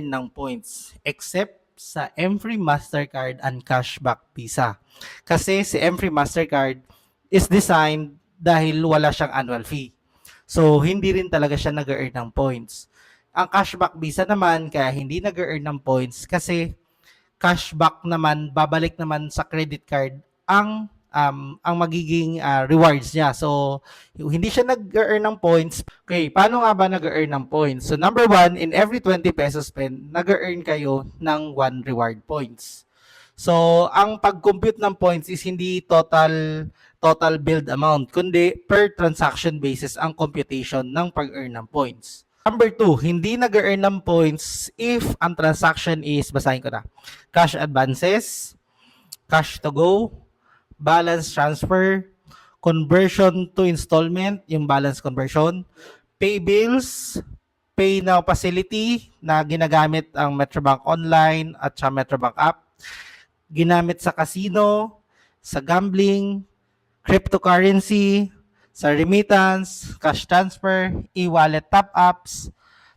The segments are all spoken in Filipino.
ng points except sa M-Free Mastercard and Cashback Visa. Kasi si M-Free Mastercard is designed dahil wala siyang annual fee. So, hindi rin talaga siya nag-earn ng points. Ang Cashback Visa naman, kaya hindi nag-earn ng points kasi cashback naman, babalik naman sa credit card ang magiging rewards niya. So, hindi siya nag-earn ng points. Okay, paano nga ba nag-earn ng points? So, number one, in every 20 pesos spend, nag-earn kayo ng 1 reward points. So, ang pag-compute ng points is hindi total billed amount, kundi per transaction basis ang computation ng pag-earn ng points. Number two, hindi nag-earn ng points if ang transaction is, basahin ko na, cash advances, cash to go, balance transfer, conversion to installment, yung balance conversion, pay bills, pay now facility na ginagamit ang Metrobank Online at sa Metrobank app, ginamit sa casino, sa gambling, cryptocurrency, sa remittance, cash transfer, e-wallet top-ups,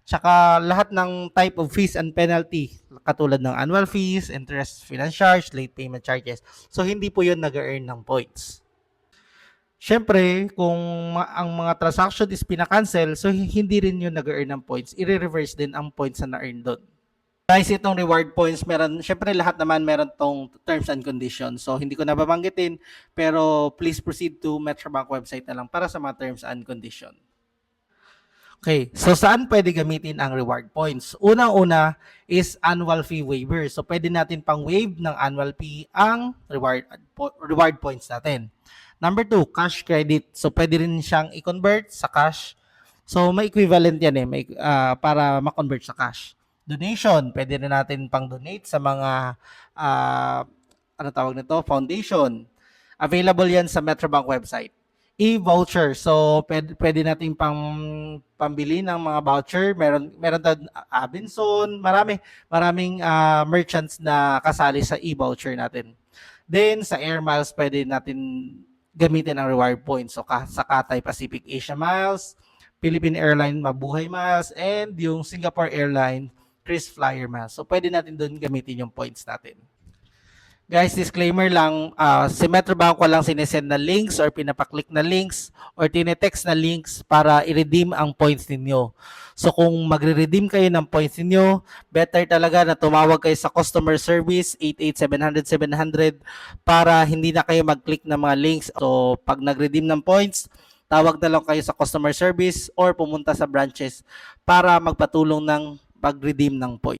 tsaka lahat ng type of fees and penalty katulad ng annual fees, interest, finance charge, late payment charges. So, hindi po yun nag-earn ng points. Siyempre, kung ang mga transaction is pinakancel, so hindi rin yun nag-earn ng points. I-reverse din ang points na na-earn doon. Guys, itong reward points, syempre lahat naman meron tong terms and conditions. So, hindi ko na babanggitin, pero please proceed to Metrobank website na lang para sa mga terms and conditions. Okay, so saan pwede gamitin ang reward points? Unang-una is annual fee waiver. So, pwede natin pang waive ng annual fee ang reward points natin. Number two, cash credit. So, pwede rin siyang i-convert sa cash. So, may equivalent yan para ma-convert sa cash. Donation, pwede rin natin pang donate sa mga foundation. Available yan sa Metrobank website. E-voucher, so pwede natin pambili ng mga voucher. Meron Abenson, maraming merchants na kasali sa e-voucher natin. Then sa air miles, pwede natin gamitin ang reward points. So sa Cathay Pacific Asia Miles, Philippine Airlines Mabuhay Miles, and yung Singapore Airlines KrisFlyer Miles. So, pwede natin doon gamitin yung points natin. Guys, disclaimer lang, si Metrobank walang sinesend na links or pinapaklik na links or tinetext na links para i-redeem ang points ninyo. So, kung magre-redeem kayo ng points ninyo, better talaga na tumawag kayo sa customer service 88-700-700 para hindi na kayo mag-click ng mga links. So, pag nag-redeem ng points, tawag na lang kayo sa customer service or pumunta sa branches para magpatulong ng pag-redeem ng points.